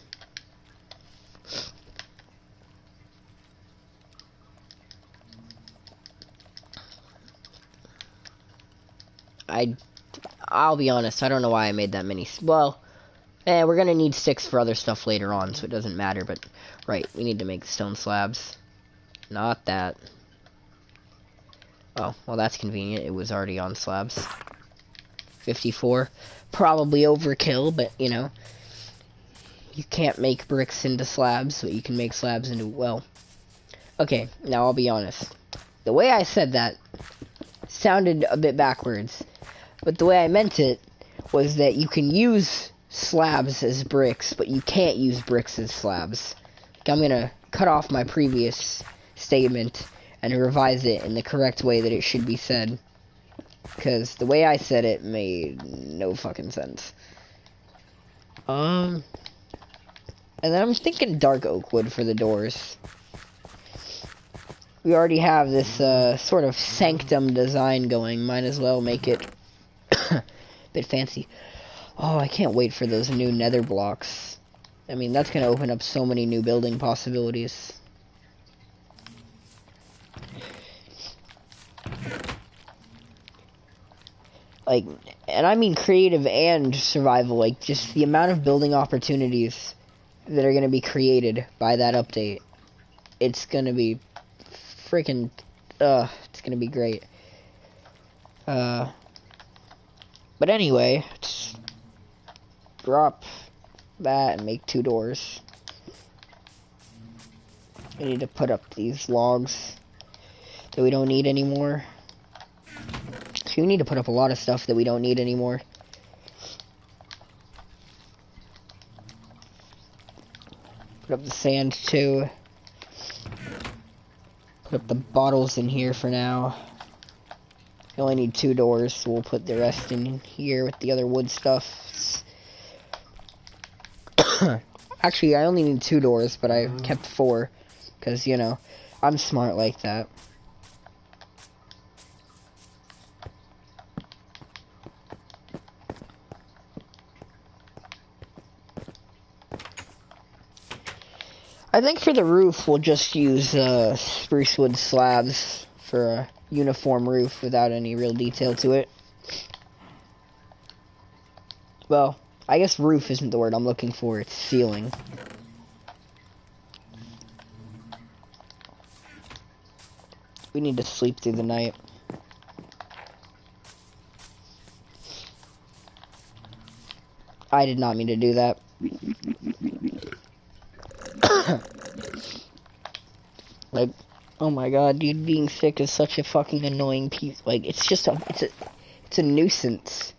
I'll be honest, I don't know why I made that many. Well, And we're gonna need sticks for other stuff later on, so it doesn't matter, but... Right, we need to make stone slabs. Not that. Oh, well that's convenient. It was already on slabs. 54. Probably overkill, but, you know. You can't make bricks into slabs, but you can make slabs into... Well... Okay, now I'll be honest. The way I said that sounded a bit backwards. But the way I meant it was that you can use slabs as bricks, but you can't use bricks as slabs. Like, I'm gonna cut off my previous statement and revise it in the correct way that it should be said. Because the way I said it made no fucking sense. And then I'm thinking dark oak wood for the doors. We already have this, sort of sanctum design going. Might as well make it a bit fancy. Oh, I can't wait for those new nether blocks. I mean, that's gonna open up so many new building possibilities. Like, and I mean creative and survival, like, just the amount of building opportunities that are gonna be created by that update. It's gonna be freaking, it's gonna be great. But anyway, just drop that and make 2 doors. I need to put up these logs that we don't need anymore. So we need to put up a lot of stuff that we don't need anymore. Put up the sand too. Put up the bottles in here for now. We only need 2 doors, so we'll put the rest in here with the other wood stuff. Actually, I only need 2 doors, but I kept 4. Because, you know, I'm smart like that. I think for the roof, we'll just use spruce wood slabs for a uniform roof without any real detail to it. Well, I guess roof isn't the word I'm looking for, it's ceiling. We need to sleep through the night. I did not mean to do that. Like, oh my god, dude, being sick is such a fucking annoying piece. Like, it's just it's a nuisance.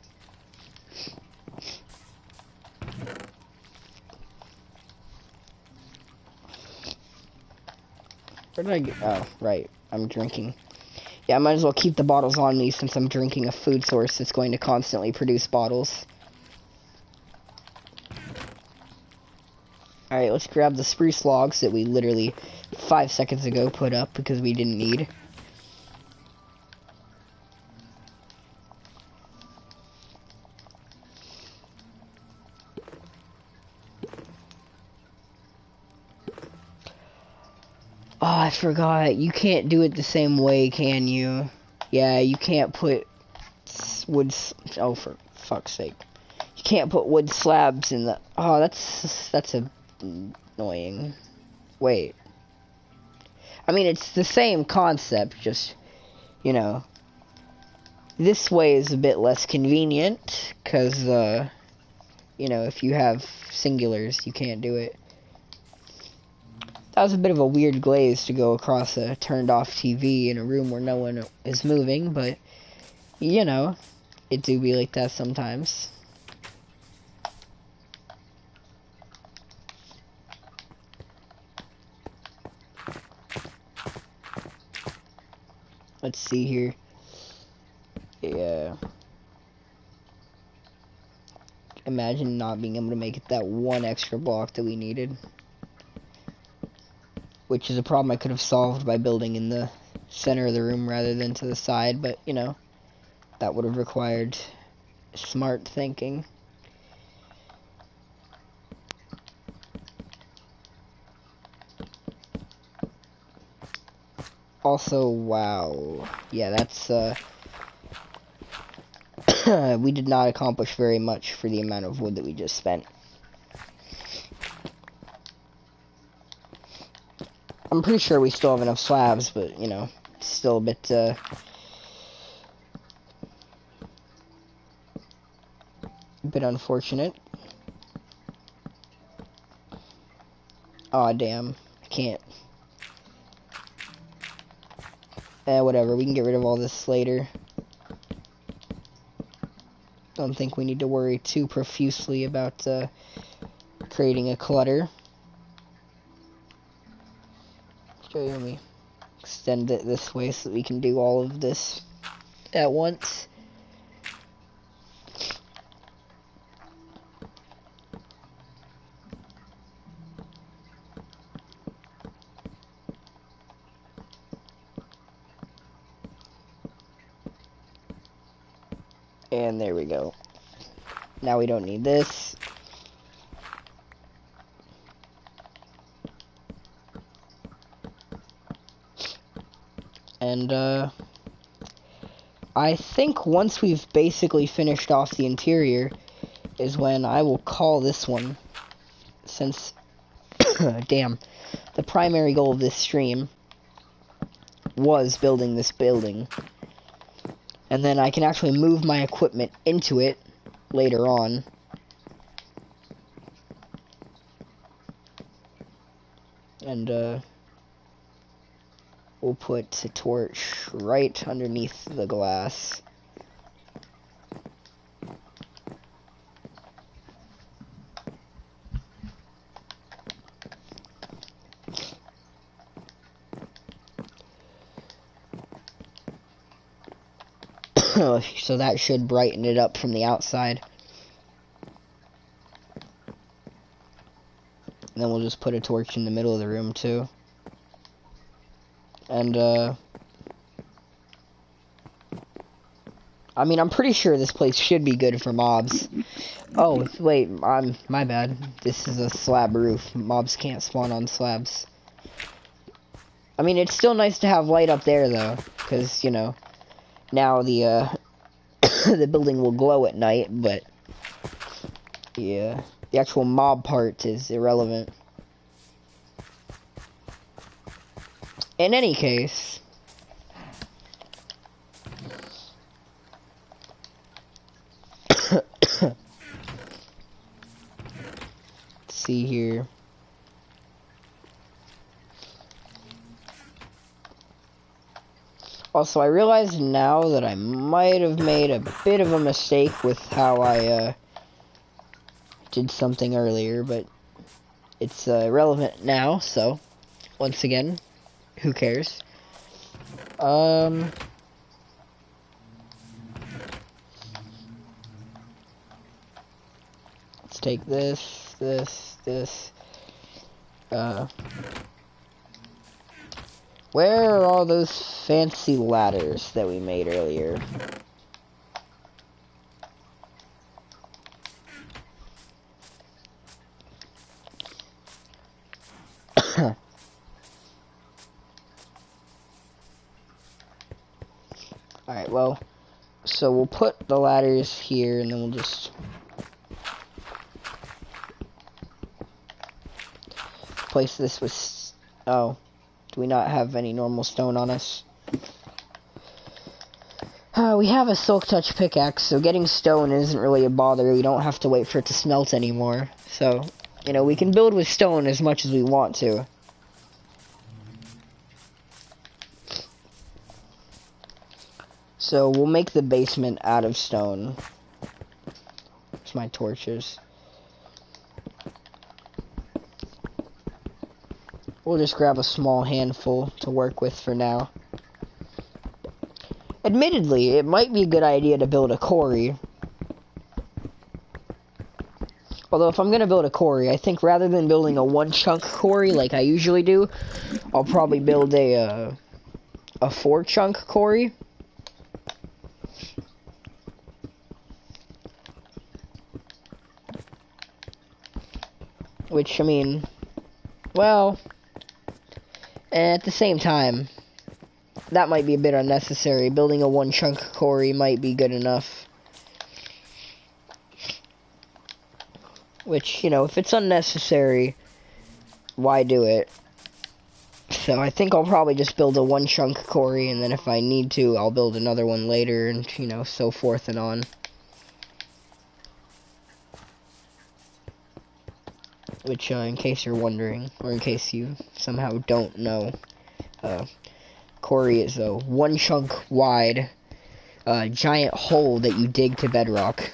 Where did I get? Oh, right, I'm drinking. Yeah, I might as well keep the bottles on me since I'm drinking a food source that's going to constantly produce bottles. Alright, let's grab the spruce logs that we literally 5 seconds ago put up because we didn't need. Oh, I forgot. You can't do it the same way, can you? Yeah, you can't put wood... Oh, for fuck's sake. You can't put wood slabs in the... Oh, that's annoying. Wait. I mean, it's the same concept, just, you know, this way is a bit less convenient, because, you know, if you have singulars, you can't do it. That was a bit of a weird glaze to go across a turned-off TV in a room where no one is moving, but, you know, it do be like that sometimes. Let's see here. Yeah. Imagine not being able to make it that 1 extra block that we needed. Which is a problem I could have solved by building in the center of the room rather than to the side, but, you know, that would have required smart thinking. Also, wow. Yeah, that's, we did not accomplish very much for the amount of wood that we just spent. I'm pretty sure we still have enough slabs, but, you know, it's still a bit, unfortunate. Aw, damn. I can't. Whatever. We can get rid of all this later. Don't think we need to worry too profusely about, creating a clutter. Okay, let me extend it this way so that we can do all of this at once. And there we go. Now we don't need this. And, I think once we've basically finished off the interior is when I will call this one, since, damn, the primary goal of this stream was building this building. And then I can actually move my equipment into it later on. And, we'll put a torch right underneath the glass. So that should brighten it up from the outside. And then we'll just put a torch in the middle of the room too. And, I mean, I'm pretty sure this place should be good for mobs. Oh, wait, my bad. This is a slab roof. Mobs can't spawn on slabs. I mean, it's still nice to have light up there, though, because, you know, now the, the building will glow at night, but, yeah, the actual mob part is irrelevant. In any case, let's see here. Also, I realize now that I might have made a bit of a mistake with how I did something earlier, but it's relevant now, so once again, who cares? Let's take this. Where are all those fancy ladders that we made earlier? Alright, well, so we'll put the ladders here, and then we'll just place this with... Oh, do we not have any normal stone on us? We have a silk touch pickaxe, so getting stone isn't really a bother. We don't have to wait for it to smelt anymore. So, you know, we can build with stone as much as we want to. So we'll make the basement out of stone. There's my torches. We'll just grab a small handful to work with for now. Admittedly, it might be a good idea to build a quarry. Although if I'm going to build a quarry, I think rather than building a one-chunk quarry like I usually do, I'll probably build a 4-chunk quarry. Which, I mean, well, at the same time, that might be a bit unnecessary. Building a one-chunk quarry might be good enough. Which, you know, if it's unnecessary, why do it? So I think I'll probably just build a one chunk quarry, and then if I need to, I'll build another one later, and, you know, so forth and on. Which, in case you're wondering, or in case you somehow don't know, quarry is a one chunk wide, giant hole that you dig to bedrock,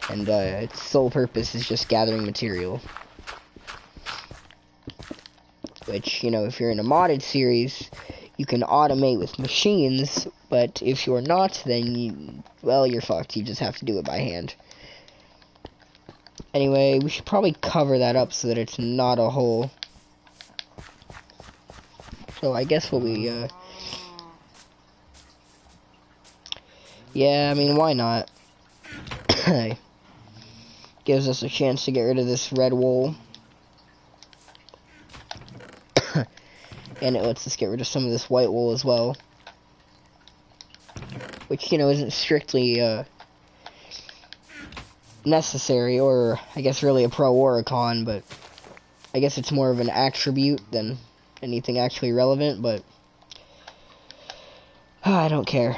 and its sole purpose is just gathering material. Which, you know, if you're in a modded series, you can automate with machines, but if you're not, then well, you're fucked. You just have to do it by hand. Anyway, we should probably cover that up so that it's not a hole. So I guess what we, yeah, I mean, why not? Gives us a chance to get rid of this red wool. And it lets us get rid of some of this white wool as well. Which, you know, isn't strictly, necessary, or I guess really a pro or a con, but I guess it's more of an attribute than anything actually relevant, but I don't care.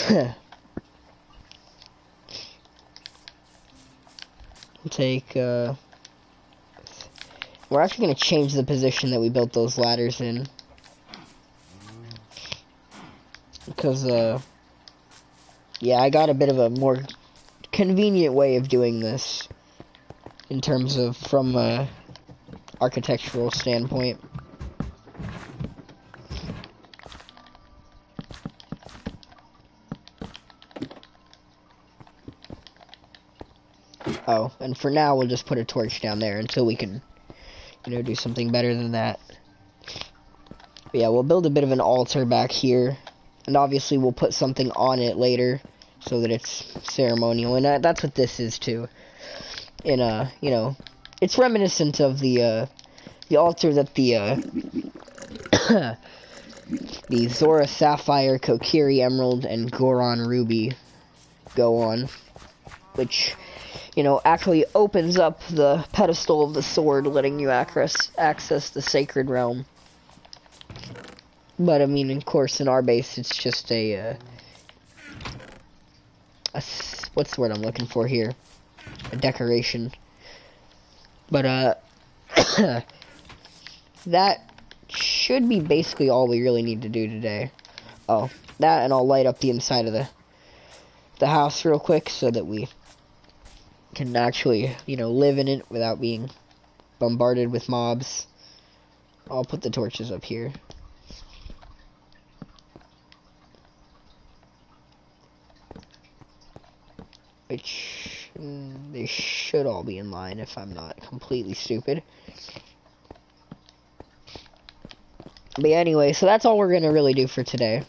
We'll take, we're actually going to change the position that we built those ladders in. Because, yeah, I got a bit of a more convenient way of doing this. In terms of, from a architectural standpoint. Oh, and for now, we'll just put a torch down there until we can, you know, do something better than that. But yeah, we'll build a bit of an altar back here, and obviously we'll put something on it later, so that it's ceremonial, and that's what this is too. In you know, it's reminiscent of the altar that the the Zora Sapphire, Kokiri Emerald, and Goron Ruby go on, which, you know, actually opens up the pedestal of the sword, letting you access the sacred realm. But, I mean, of course, in our base, it's just a what's the word I'm looking for here? A decoration. But, that should be basically all we really need to do today. Oh, that, and I'll light up the inside of the house real quick so that we can actually, you know, live in it without being bombarded with mobs. I'll put the torches up here. Which, they should all be in line if I'm not completely stupid. But yeah, anyway, so that's all we're gonna really do for today.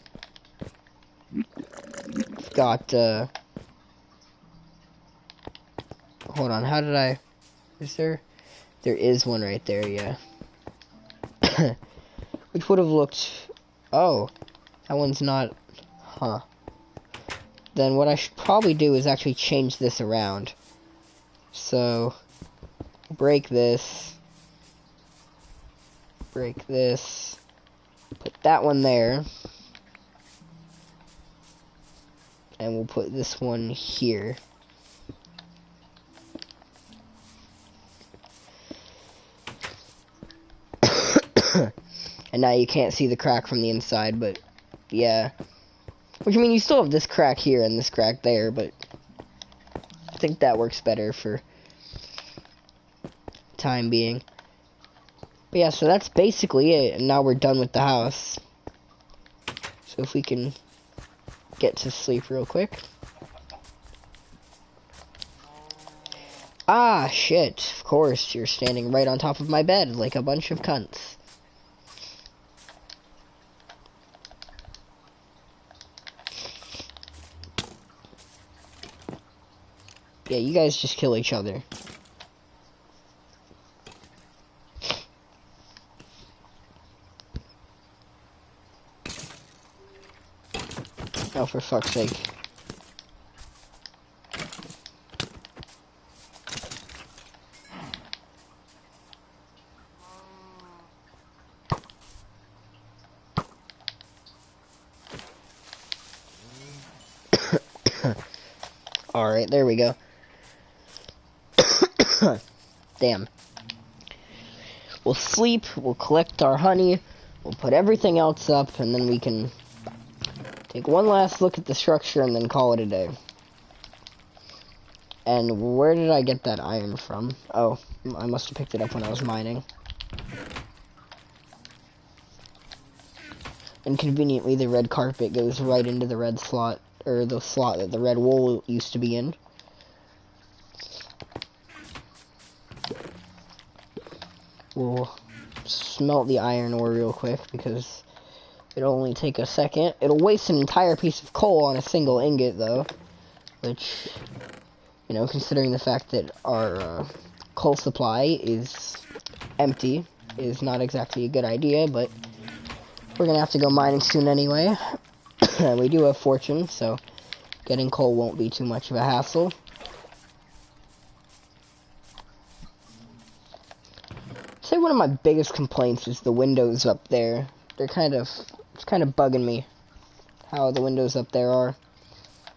Got, hold on, how did I... Is there... There is one right there, yeah. Which would have looked... Oh, that one's not... Huh. Then what I should probably do is actually change this around. So, break this. Break this. Put that one there. And we'll put this one here. And now you can't see the crack from the inside, but yeah. Which, I mean, you still have this crack here and this crack there, but I think that works better for time being. But yeah, so that's basically it, and now we're done with the house. So if we can get to sleep real quick. Ah, shit, of course, you're standing right on top of my bed like a bunch of cunts. Yeah, you guys just kill each other. Oh, for fuck's sake. Alright, there we go. Damn. We'll sleep, we'll collect our honey, we'll put everything else up, and then we can take one last look at the structure and then call it a day. And where did I get that iron from? Oh, I must have picked it up when I was mining. Inconveniently, the red carpet goes right into the red slot, or the slot that the red wool used to be in. We'll smelt the iron ore real quick, because it'll only take a second. It'll waste an entire piece of coal on a single ingot, though. Which, you know, considering the fact that our coal supply is empty, is not exactly a good idea, but we're gonna have to go mining soon anyway. We do have fortune, so getting coal won't be too much of a hassle. I'd say one of my biggest complaints is the windows up there. It's kind of bugging me how the windows up there are.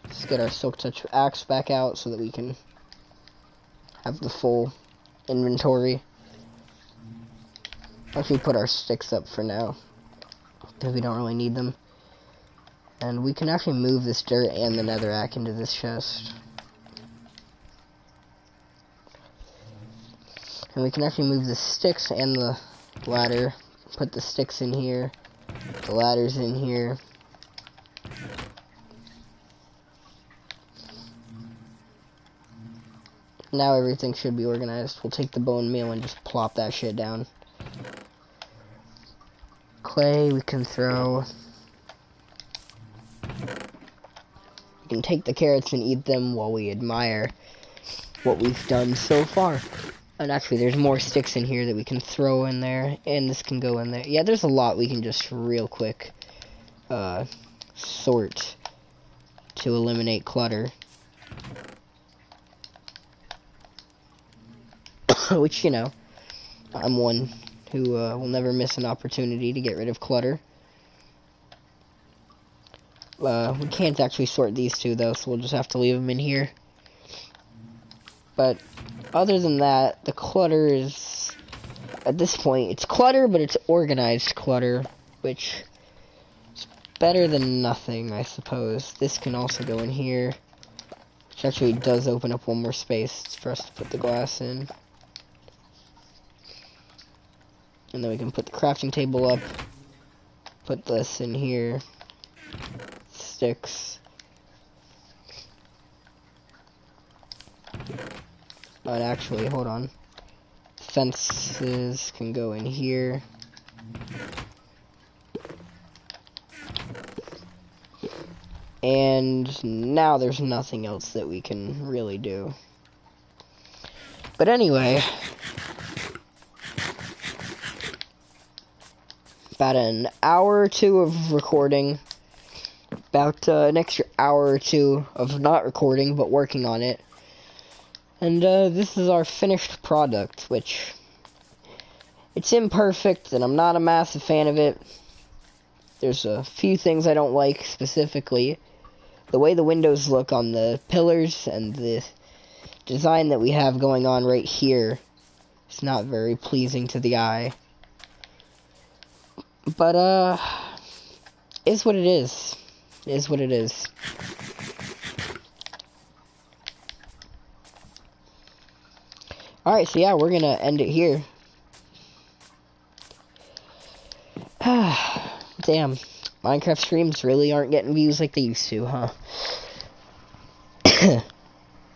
Let's get our Silk Touch axe back out so that we can have the full inventory. Actually, put our sticks up for now, because we don't really need them. And we can actually move this dirt and the netherrack into this chest. And we can actually move the sticks and the ladder. Put the sticks in here, the ladder's in here. Now everything should be organized. We'll take the bone meal and just plop that shit down. Clay we can throw. We can take the carrots and eat them while we admire what we've done so far. And actually, there's more sticks in here that we can throw in there, and this can go in there. Yeah, there's a lot we can just real quick sort to eliminate clutter. Which, you know, I'm one who will never miss an opportunity to get rid of clutter. We can't actually sort these two, though, so we'll just have to leave them in here. But other than that, the clutter is, at this point, it's clutter, but it's organized clutter, which is better than nothing, I suppose. This can also go in here, which actually does open up one more space for us to put the glass in. And then we can put the crafting table up, put this in here, sticks. But actually, hold on. Fences can go in here. And now there's nothing else that we can really do. But anyway, about an hour or two of recording. About an extra hour or two of not recording, but working on it. And this is our finished product, which, it's imperfect, and I'm not a massive fan of it. There's a few things I don't like, specifically the way the windows look on the pillars, and the design that we have going on right here. It's not very pleasing to the eye. But, is what it is. Is what it is. Alright, so yeah, we're gonna end it here. Damn, Minecraft streams really aren't getting views like they used to, huh?